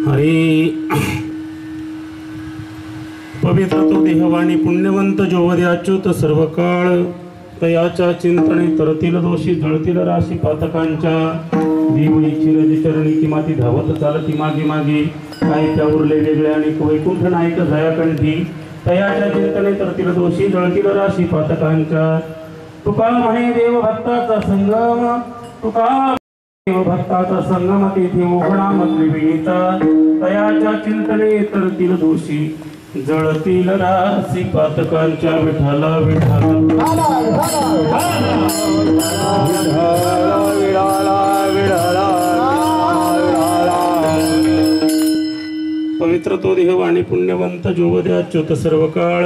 हरी पवित्र तो देहवाणी पुण्यवंत जोवदे अच्युत सर्व काळ तयाच्या चिंतने तरतील दोषी जळतील राशी पातकांच्या देवळी चिरजी चरणी ती माती धावत चालती मागे मागे काही त्या उरले वेगळे आणि वैकुंठ नायक जयाकंठी तयाच्या चिंतने तरतील दोषी जळतील राशी पातकांच्या तुका म्हणे देव भक्ताचा संगम तुका देव भक्ताचा संगम तेथे ओघळा मधली विणीता तयाच्या चिंतने तरतील दोषी जळतील राशी पातकांच्या विठाला पवित्र तो देहवाणी पुण्यवंत जोवदे अच्युत सर्व काळ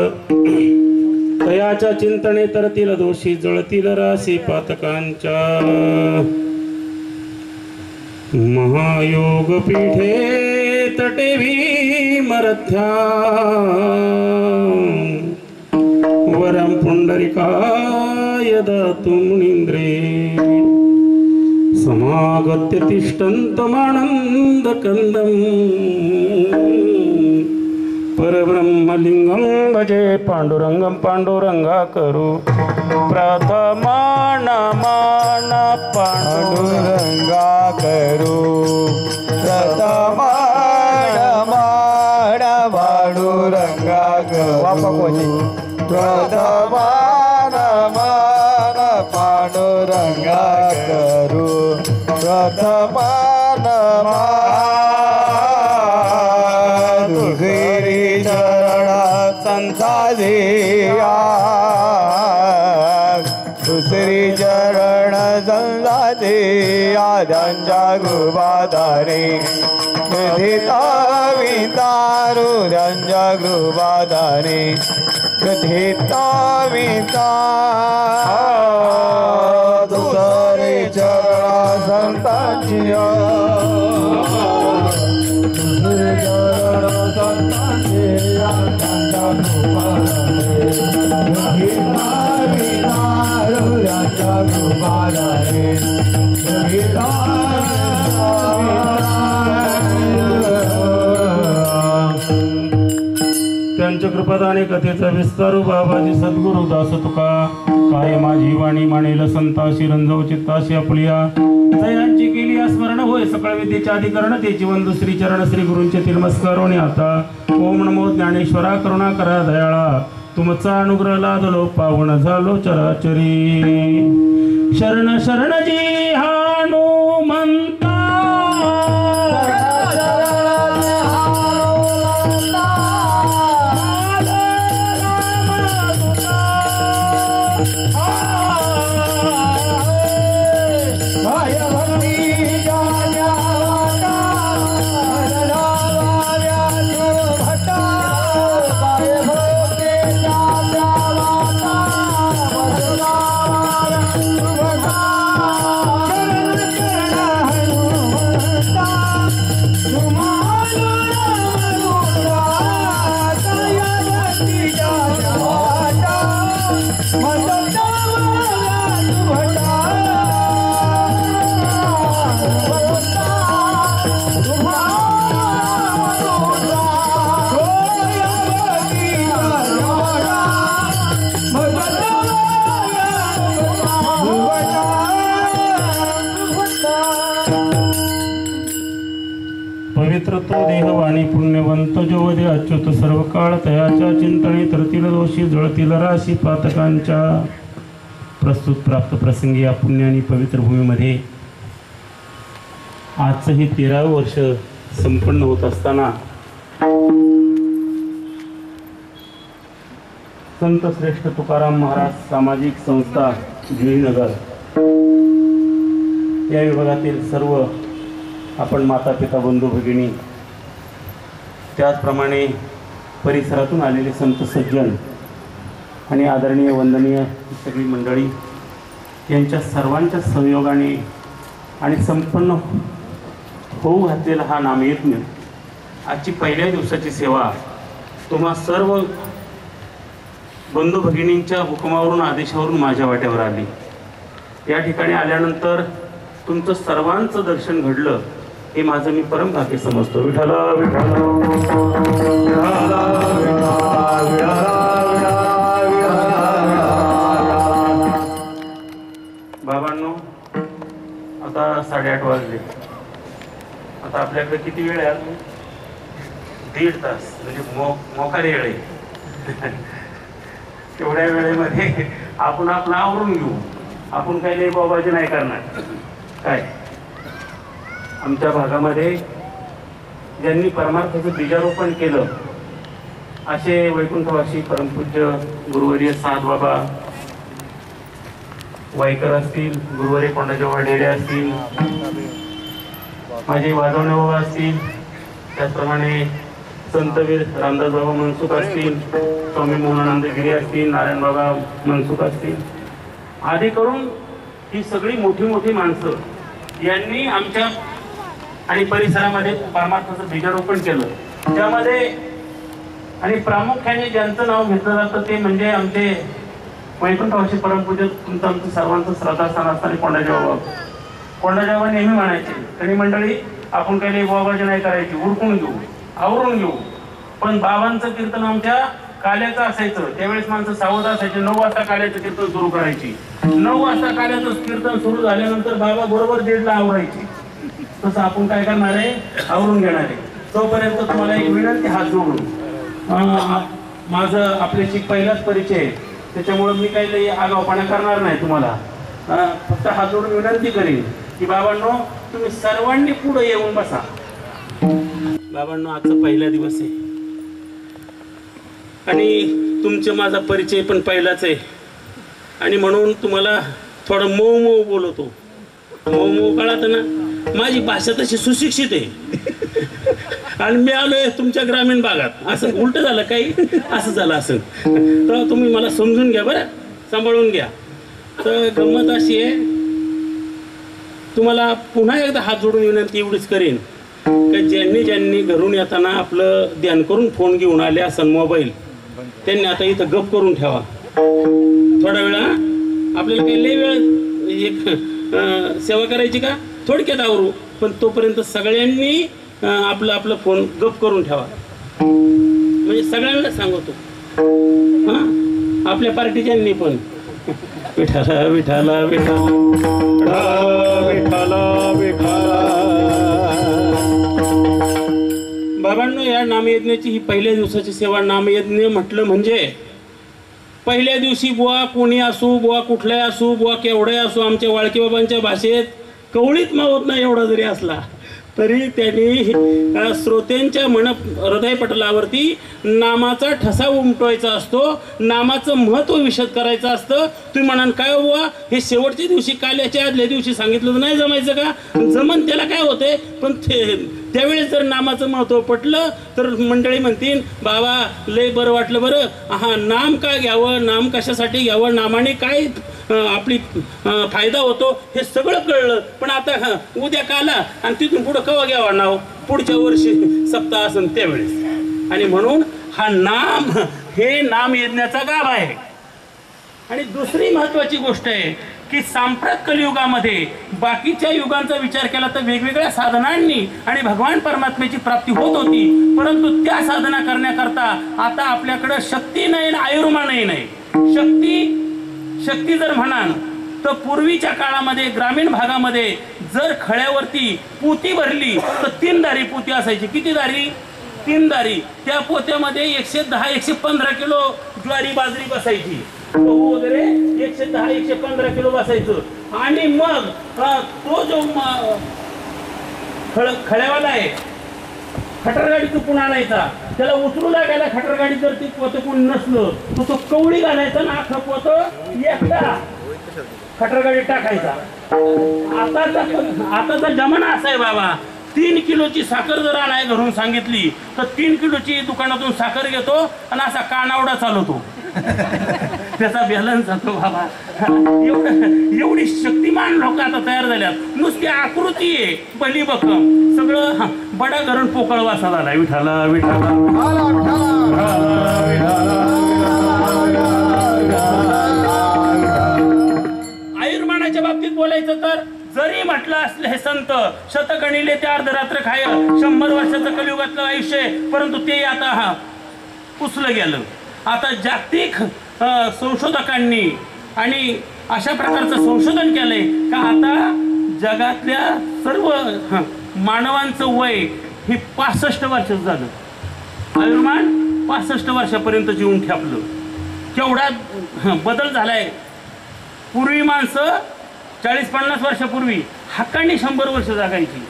तयाच्या चिंतने तरतील दोषी जळतील राशी पातकांच्या महायोग पीठे तटे भीमरथ्या वरं पुंडरिकाय दातुं मुनीन्द्रे समागत्य तिष्ठन्तमानन्द कन्दम् परब्रह्मलिंगं भजे पांडुरंगं पांडुरंगा करू प्रथमा नमन पांडुरंगा करू प्रथमा नमन पांडुरंगा करू प्रथमा नमन पांडुरंगा करू प्रथमा नमन संसादिया दुसरी चरण संसादिया त्यांच्या कृपाधारे कथिता वितारू त्यांच्या कृपाधारे कथिता विता दुसरी चरण संतांची त्यांच्या कृपादाने कथेचा विस्तारू बाबाजी सद्गुरु दास तुका काय माझी वाणी मानेल संताशी रंजव चित्ताशी आपल्या जयांची केली स्मरण होय सकळ विद्येचे अधिकरण ते जीवन श्री चरण श्री गुरूंचे तिरमस्कारोने आता ओम नमो ज्ञानेश्वरा करुणा करा दयाळा तुमचा अनुग्रह लादलो पावन झालो चराचरी शरण शरण जी हनुमंता पवित्र तो देहवाणी पुण्यवंत जोवदे अच्युत सर्व काळ तयाच्या चिंतने तरतील दोषी जळतील राशी पातकांच्या प्रस्तुत प्राप्त प्रसंगी या पुण्य आणि पवित्र भूमीमध्ये आजचं हे 13वे वर्ष संपन्न होत असताना संत श्रेष्ठ तुकाराम महाराज सामाजिक संस्था जुईनगर या विभागातील सर्व आपण माता पिता बंधू भगिनी त्याचप्रमाणे परिसरातून आलेले संत सज्जन आणि आदरणीय वंदनीय सगळी मंडळी यांच्या सर्वांच्या सहयोगाने आणि संपन्न होऊ घातलेला हा नामयज्ञ आजची पहिल्या दिवसाची सेवा तुम्हा सर्व बंधू भगिनींच्या हुकुमावरून आदेशावरून माझ्या वाट्यावर आली। या ठिकाणी आल्यानंतर तुमचं सर्वांचं दर्शन घडलं हे माझं मी परम भाग्य समजतो. विठ्ठल विठ्ठल बाबांनो, आता 8:30 वाजले. आता आपल्याकडे किती वेळ आहे? 1.5 तास, म्हणजे मोकारी वेळ आहे. तेवढ्या वेळेमध्ये आपण आपलं आवरून घेऊ. आपण काही नाही बाबाजी नाही करणार. काय आमच्या भागामध्ये ज्यांनी परमार्थाचं बीजारोपण केलं असे वैकुंठवासी परमपूज्य गुरुवर्य साध बाबा वाईकर असतील, गुरुवर्य कोंडाजेबा डेरे असतील, माझे वाजवणे बाबा असतील, त्याचप्रमाणे संतवीर रामदास बाबा मनसुख असतील, स्वामी मोहनानंद गिरी असतील, नारायण बाबा मनसुख असतील, आदी करून ही सगळी मोठी मोठी माणसं यांनी आमच्या आणि परिसरामध्ये परमार्थाचं बीजारोपण केलं. त्यामध्ये आणि प्रामुख्याने ज्यांचं नाव घेतलं जातं ते म्हणजे आमचे वैकुंठवासी परमपूज्य आमचं सर्वांचं श्रद्धास्थान असताना कोंडाजेबा नेहमी म्हणायचे, तरी मंडळी आपण काही बाबाजी नाही करायची, उरकून घेऊ, आवरून घेऊ. पण बाबांचं कीर्तन आमच्या काल्याचं असायचं. त्यावेळेस माणसं सावध असायचे. 9 वाजता काल्याचं कीर्तन सुरू करायची. 9 वाजता काल्याचं कीर्तन सुरू झाल्यानंतर बाबा बरोबर 1:30ला आवरायची. तसं आपण काय करणार आहे? आवरून घेणार आहे. तोपर्यंत तुम्हाला एक विनंती हात जोडून, माझं आपल्याशी पहिलाच परिचय आहे, त्याच्यामुळे मी काही लई आगाऊपणा करणार नाही. तुम्हाला फक्त हात जोडून विनंती करेन की बाबांनो, तुम्ही सर्वांनी पुढे येऊन बसा. बाबांनो, आजचा पहिला दिवस आहे आणि तुमचा माझा परिचय पण पहिलाच आहे आणि म्हणून तुम्हाला थोडं मऊ मऊ बोलवतो. मऊ मऊ कळत ना, माझी भाषा तशी सुशिक्षित आहे आणि मी आलोय तुमच्या ग्रामीण भागात. असं उलट झालं काही, असं झालं असेल तर तुम्ही मला समजून घ्या बरं, सांभाळून घ्या. तर गंमत अशी आहे, तुम्हाला पुन्हा एकदा हात जोडून विनंती एवढीच करेन की ज्यांनी ज्यांनी घरून येताना आपलं ध्यान करून फोन घेऊन आले असन मोबाईल, त्यांनी आता इथं गप करून ठेवा. थोडा वेळा आपल्याला काही लई वेळ एक सेवा करायची का, थोडक्यात आवरू, पण तोपर्यंत सगळ्यांनी आपलं आपलं फोन गप करून ठेवा. म्हणजे सगळ्यांना सांगतो, हां, आपल्या पार्टीच्यांनी पण. विठाला विठाला विठाला विठाला विठाला. बाबांनो, या नामयज्ञाची ही पहिल्या दिवसाची सेवा. नामयज्ञ म्हटलं म्हणजे पहिल्या दिवशी बुवा कोणी असू, बुवा कुठलाही असू, बुवा केवढे असू, आमच्या वाळकी बाबांच्या भाषेत कवळीत मावत नाही एवढा जरी असला तरी त्यांनी श्रोत्यांच्या हृदयपटलावरती नामाचा ठसा उमटवायचा असतो, नामाचं महत्त्व विशद करायचं असतं. तुम्ही म्हणाल काय बुवा, हे शेवटच्या दिवशी काल्याच्या आदल्या दिवशी सांगितलं तर नाही जमायचं का? जमन, त्याला काय होते, पण त्यावेळेस जर नामाचं महत्त्व पटलं तर मंडळी म्हणतील बाबा लय बरं वाटलं बरं. हा, नाम का घ्यावं, नाम कशासाठी घ्यावं, नामाने काय आपली फायदा होतो हे सगळं कळलं. पण आता उद्या काला आणि तिथून पुढं कवा घ्यावं नाव, पुढच्या वर्षी सप्ताह असेल त्यावेळेस. आणि म्हणून हा नाम, हे नाम यज्ञाचा गाभ आहे. आणि दुसरी महत्वाची गोष्ट आहे की सांप्रत कलियुगामध्ये बाकीच्या युगांचा विचार केला तर वेगवेगळ्या साधनांनी आणि भगवान परमात्म्याची प्राप्ती होत होती, परंतु त्या साधना करण्याकरता आता आपल्याकडे शक्ती नाही, आयुर्मानही नाही. शक्ती जर म्हणाल तर पूर्वीच्या काळामध्ये ग्रामीण भागामध्ये जर खळ्यावरती पोती भरली तर 3 दारी पोती असायची. किती दारी? 3 दारी. त्या पोत्यामध्ये 110-115 किलो ज्वारी बाजरी बसायची, गहू वगैरे 110-115 किलो बसायचं. आणि मग तो जो खळ्यावाला आहे खटरगाडी चुकून आणायचा, त्याला उचलू लागायला खटरगाडी जर ती पोतं कोण नसलं तर तो कवळी घालायचा ना अख्खं पोतं एकटा खटरगाडी टाकायचा. आताचा जमाना असा आहे बाबा, 3 किलोची साखर जर आणाय घरून सांगितली तर 3 किलोची दुकानातून साखर घेतो आणि असा कानावडा चालवतो, त्याचा बॅलन्स जातो बाबा. एवढी शक्तिमान लोक आता तयार झाल्यात. नुसती आकृती आहे, बली बकम सगळं बडा घरून पोकळ वासा झाला. विठाला विठाला आयुर्मानाच्या बाबतीत बोलायचं तर जरी म्हटलं असले हे संत शतगणिले ते अर्धरात्र खाय 100 वर्षाचं कलियुगातलं आयुष्य आहे, परंतु ते आता पुसलं गेलं. आता जागतिक संशोधकांनी आणि अशा प्रकारचं संशोधन केलंय का आता जगातल्या सर्व मानवांचं वय हे 65 वर्षाचं झालं. आयुर्मान 65 वर्षापर्यंत जीवन ठेपलं. केवढा बदल झालाय. पूर्वी माणसं 40-50 वर्षापूर्वी हक्काने 100 वर्ष जगायची.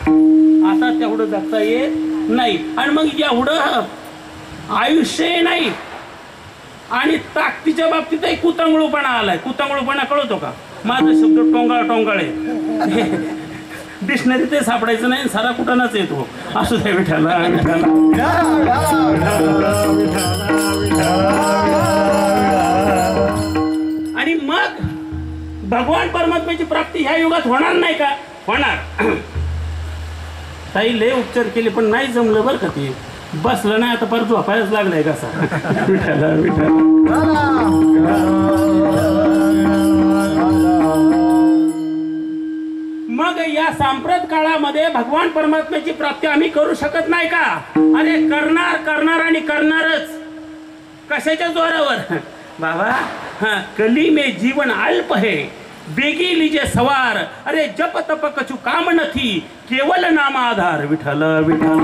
आता तेवढं जगता येत नाही. आणि मग एवढं आयुष्य नाही आणि ताकदीच्या बाबतीतही कुतांगळूपणा आलाय. कुतांगळूपणा कळतो का? माझा शब्द टोंगाळ आहे. डिक्शनरी ते सापडायचं नाही, सारा कुठानाच येतो. असू दे विठाला आणि मग भगवान परमात्म्याची प्राप्ती ह्या युगात होणार नाही का? होणार. काही लय उपचार केले पण नाही जमलं बरं का. ते बसलं नाही, आता परत झोपायलाच लागलाय कसा. विठाला मग या सांप्रत काळामध्ये भगवान परमात्म्याची प्राप्ती आम्ही करू शकत नाही का? अरे करणार आणि करणारच. कशाच्या जोरावर बाबा? कली में जीवन अल्प है बेगी लीजे सवार. अरे जप तप कछु काम नथी केवल नाम आधार. विठ्ठल विठ्ठल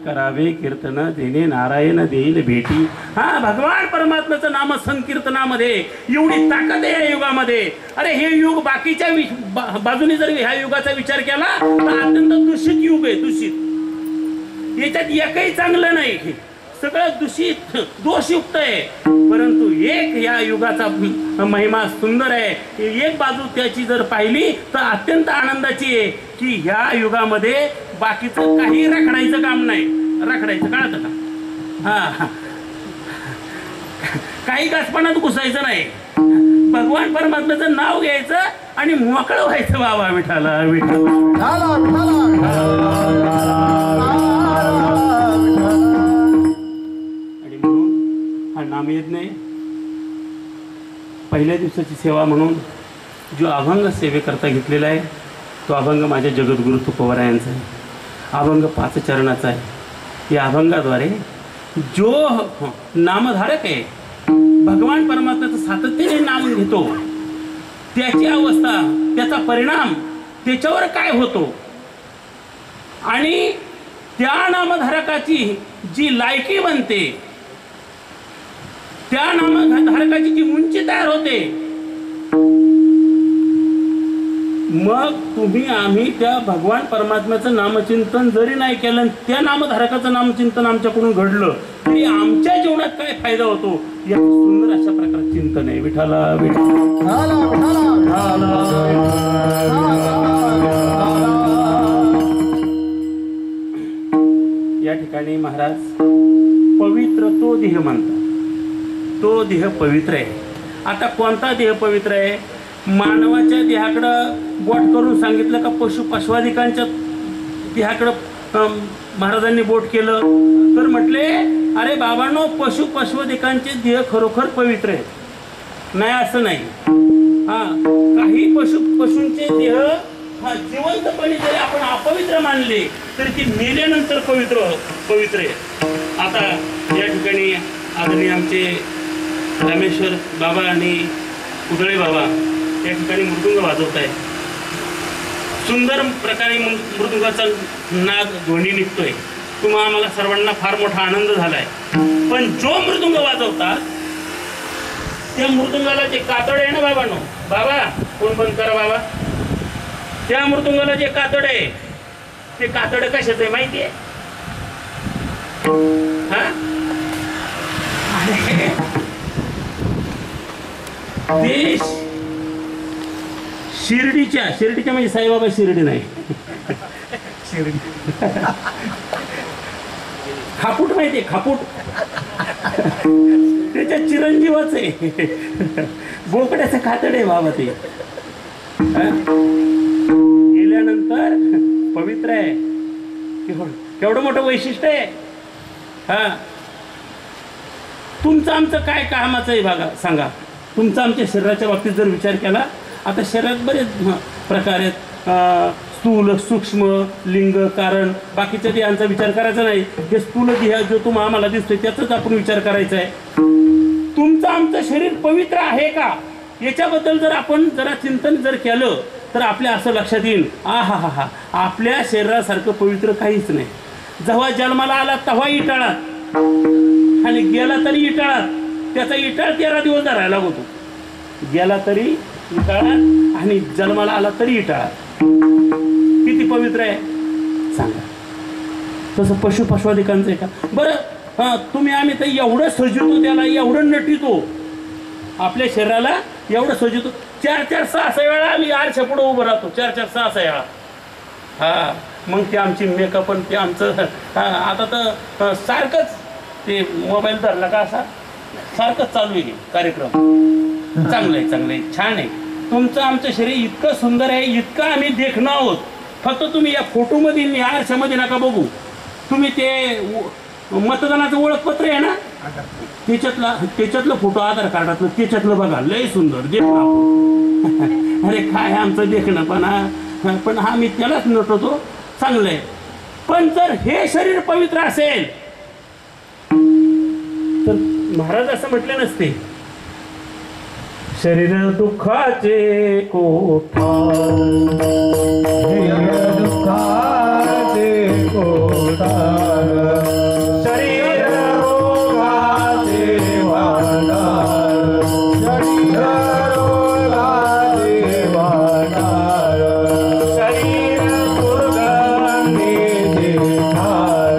करावे कीर्तन देणे नारायण देईल भेटी. भगवान परमात्म्याचं नाम संकीर्तनामध्ये एवढी ताकद आहे या युगामध्ये. अरे हे युग बाकीच्या बाजूने जर ह्या युगाचा विचार केला तर अत्यंत दूषित युग आहे. दूषित. याच्यात एकही चांगलं नाही. सगळं दूषित दोषयुक्त आहे. परंतु एक या युगाचा महिमा सुंदर आहे. एक बाजू त्याची जर पाहिली तर अत्यंत आनंदाची आहे की ह्या युगामध्ये बाकीचं काही रखडायचं काम नाही. रखडायचं कळतं का? काही गाचपणात घुसायचं नाही. भगवान परमात्म्याचं नाव घ्यायचं आणि मोकळं व्हायचं. बाबा विठाला विठाला. आणि म्हणून हा नामयज्ञ पहिल्या दिवसाची सेवा म्हणून जो अभंग सेवेकरता घेतलेला आहे तो अभंग माझ्या जगद्गुरु तुकोबरायांचा आहे. अभंग 5 चरणाचा आहे. या अभंगाद्वारे जो नामधारक आहे भगवान परमात्म्याचं सातत्याने नाम घेतो त्याची अवस्था, त्याचा परिणाम त्याच्यावर काय होतो आणि त्या नामधारकाची जी लायकी बनते, त्या नामधारकाची जी उंची तयार होते, मग तुम्ही आम्ही त्या भगवान परमात्म्याचं नामचिंतन जरी नाही केलं, त्या नामधारकाचं नामचिंतन आमच्याकडून घडलं तरी आमच्या जीवनात काय फायदा होतो या सुंदर अशा प्रकारचं चिंतन आहे. विठाला या ठिकाणी महाराज पवित्र तो देह म्हणतात. तो देह पवित्र आहे. आता कोणता देह पवित्र आहे? मानवाच्या देहाकडं बोट करून सांगितलं का पशुपश्वादिकांच्या देहाकडं महाराजांनी बोट केलं तर म्हटले अरे बाबांनो पशुपश्वादिकांचे देह खरोखर पवित्र आहेत. नाही असं नाही. काही पशूंचे देह जिवंतपणे जरी आपण अपवित्र मानले तरी ते मेल्यानंतर पवित्र आहे. आता या ठिकाणी आदरणीय आमचे रामेश्वर बाबा आणि उदळे बाबा या ठिकाणी मृदुंग वाजवत आहे. सुंदर प्रकारे मृदुंगाचा नाद ध्वनी निघतोय. तुम्हा आम्हाला सर्वांना फार मोठा आनंद झालाय. पण जो मृदुंग वाजवतात त्या मृदुंगाला जे कातड आहे ना बाबांनो, बाबा कोण बंद करा बाबा, त्या मृदुंगाला जे कातड आहे ते कातड कशाचं आहे माहिती आहे? ते शिर्डीच्या म्हणजे साईबाबा शिर्डी नाही, खापूट माहितीये, खापूट त्याच्या चिरंजीवाच आहे, बोकड्याचं खातड आहे बाबा ते. गेल्यानंतर पवित्र आहे, केवढं मोठं वैशिष्ट्य आहे. हा, तुमचं आमचं काय कामाचं आहे बघा, सांगा. तुमचा आमच्या शरीराच्या बाबतीत जर विचार केला, आता शरीरात बरेच प्रकार आहेत, स्थूल, सूक्ष्म, लिंग, कारण. बाकीच्या देहांचा विचार करायचा नाही. हे स्थूल देह जो तुम्हाला आम्हाला दिसतोय त्याचाच आपण विचार करायचा आहे. तुमचं आमचं शरीर पवित्र आहे का, याच्याबद्दल जर आपण जरा चिंतन जर केलं तर आपल्या असं लक्षात येईल, हा हा हा, आपल्या शरीरासारखं पवित्र काहीच नाही. जेव्हा जन्माला आला तेव्हा इटाळात आणि गेला तरी इटाळात. त्याचा इटाळ 13 दिवस धरायला होतो. गेला तरी इटाळात आणि जन्माला आला तरी इटाळात. किती पवित्र आहे सांगा. तसं पशुपशवादिकांचं आहे का बरं? तुम्ही आम्ही तर एवढं सजवतो, त्याला एवढं नटितो, आपल्या शरीराला एवढं सजवतो. 4-4, 6-6 वेळा आम्ही आरशा पुढे उभं राहतो, 4-4, 6-6 वेळा. हा, मग ते आमची मेकअप आणि ते आमचं आता तर सारखंच ते मोबाईल धरला का असा सारखंच चालू आहे कार्यक्रम. चांगलं आहे, चांगलं आहे, छान आहे. तुमचं आमचं शरीर इतकं सुंदर आहे, इतकं आम्ही देखणं आहोत. फक्त तुम्ही या फोटोमध्ये आरशामध्ये नका बघू. तुम्ही ते मतदानाचं ओळखपत्र आहे ना, त्याच्यातलं फोटो, आधार कार्डातलं त्याच्यातलं बघा, लय सुंदर देखणं. अरे काय आमचं देखणं पण हा मी त्यालाच नटवतो, चांगलं आहे. पण जर हे शरीर पवित्र असेल तर महाराज असं म्हटले नसते, शरीर दुःखाचे कोठार, दुःखाचे कोठार, शरीर रोगाचे भांडार, शरीर रोगाचे भांडार, शरीर दुर्गंधीचे ठार,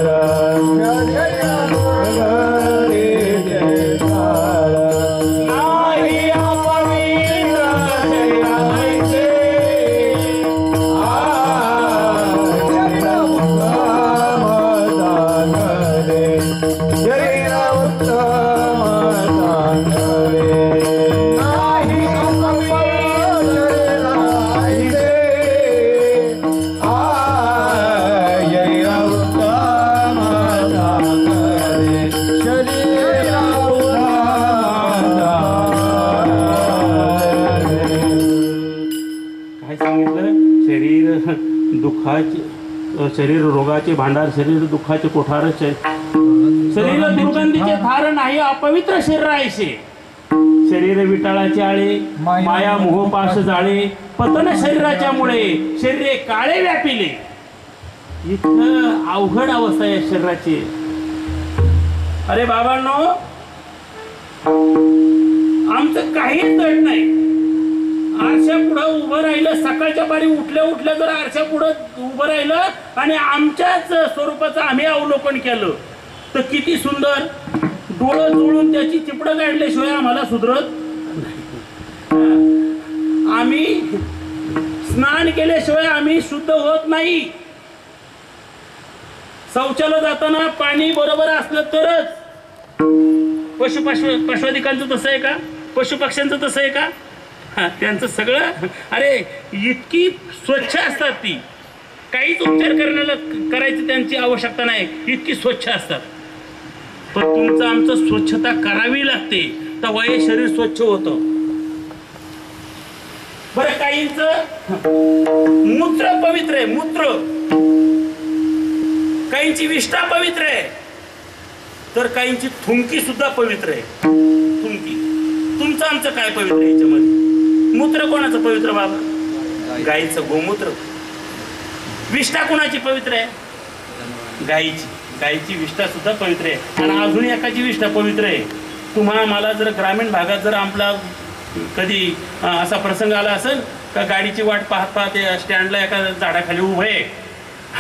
दुर्गंधीचे ठार. नाही अपवित्र शरीराचे, शरीर रोगाचे भांडार, शरीर दुःखाचे कोठार, शरीर दुर्गंधीचे थार, नाही अपवित्र शरीर आहे. शरीर विटाळाचे आळे, माया मोहपाश जाळे, पतन शरीराच्या मुळे शरीरे काळे व्यापिले. इतकं अवघड अवस्था आहे शरीराची. अरे बाबांनो, आमचं काहीच दट नाही. आरशा पुढं उभं राहिलं, सकाळच्या पारी उठल्या उठल्या जर आरशा पुढं उभं राहिलं आणि आमच्याच स्वरूपाचं आम्ही अवलोकन केलं तर किती सुंदर. डोळं चोळून त्याची चिपडं काढल्याशिवाय आम्हाला सुधरत नाही. आम्ही स्नान केल्याशिवाय आम्ही शुद्ध होत नाही. शौचाला जाताना पाणी बरोबर असलं तरच. पशुपक्षादिकांचं तसं आहे का? पशुपक्ष्यांचं तसं आहे का? त्यांचं सगळं, अरे इतकी स्वच्छ असतात ती, काहीच उपचार करायची त्यांची आवश्यकता नाही, इतकी स्वच्छ असतात. पण तुमचं आमचं स्वच्छता करावी लागते तेव्हा हे शरीर स्वच्छ होतं. बरं, काहींचं मूत्र पवित्र आहे, मूत्र. काहींची विष्ठा पवित्र आहे, तर काहींची थुंकी सुद्धा पवित्र आहे. थुंकी. तुमचं आमचं काय पवित्र आहे याच्यामध्ये? मूत्र कोणाचं पवित्र बाबा? गाईचं गोमूत्र. विष्ठा कोणाची पवित्र आहे? गाईची. गाईची विष्ठा सुद्धा पवित्र आहे. आणि अजून एकाची विष्ठा पवित्र आहे. तुम्हाला मला जर ग्रामीण भागात जर आपला कधी असा प्रसंग आला असेल का गाडीची वाट पाहत पाहत स्टँडला एका झाडाखाली उभं आहे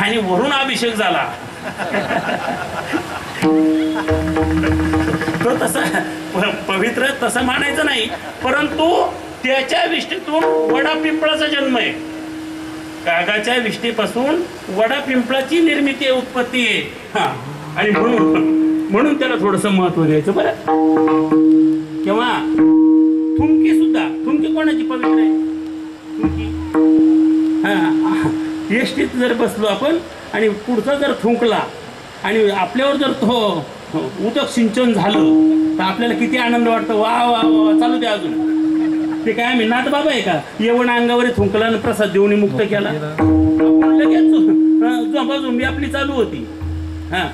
आणि वरून अभिषेक झाला तो तसा पवित्र तसं मानायचं नाही, परंतु त्याच्या विष्ठेतून वडा पिंपळाचा जन्म आहे. कागाच्या विष्ठेपासून वडा पिंपळाची निर्मिती आहे, उत्पत्ती आहे. हा, आणि म्हणून त्याला थोडस महत्व द्यायचं बरं. किंवा थुंकी सुद्धा, थुंकी कोणाची पवित्र आहे? थुंकी हा, एसटीत जर बसलो आपण आणि पुढचा जर थुंकला आणि आपल्यावर जर तो उदक सिंचन झालं तर आपल्याला किती आनंद वाटतो. वा वा वा, चालू द्या अजून. ते काय आम्ही नाथ बाबा आहे का? येवण अंगावर थुंकला आणि प्रसाद देऊन मुक्त केला. आपण लगेच झोंबी आपली चालू होती. हा,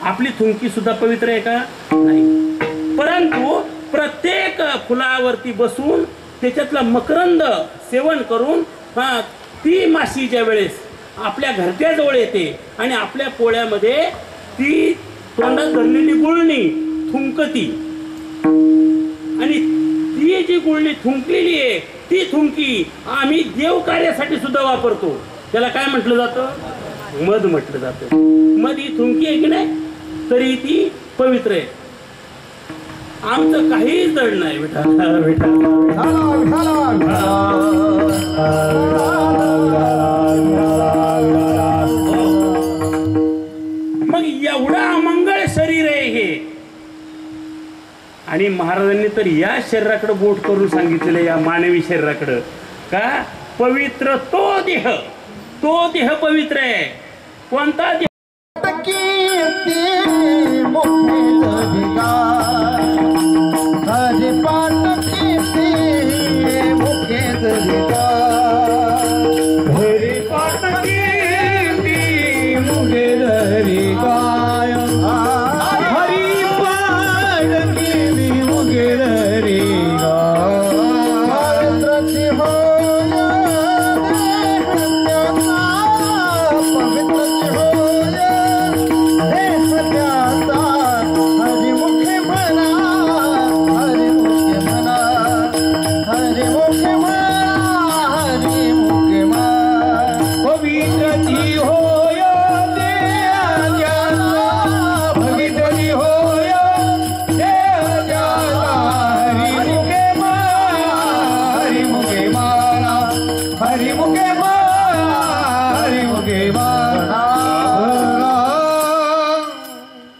आपली थुंकी सुद्धा पवित्र आहे का? नाही. परंतु प्रत्येक फुलावरती बसून त्याच्यातला मकरंद सेवन करून ती माशी ज्या वेळेस आपल्या घरट्याजवळ येते आणि आपल्या पोळ्यामध्ये ती तोंडात धरलेली गुळणी थुंकती, आणि ती जी गुळणी थुंकलेली आहे ती थुंकी आम्ही देव कार्यासाठी सुद्धा वापरतो. त्याला काय म्हटलं जातं? मध म्हटलं जातं. मध ही थुंकी आहे की नाही, तरी ती पवित्र आहे. आमचं काहीच दड नाही. मग एवढं अमंगळ शरीर आहे हे, आणि महाराजांनी तर या शरीराकडे बोट करून सांगितलेलं, या मानवी शरीराकडं का पवित्र तो देह पवित्र आहे. कोणता देह? हरि मुखे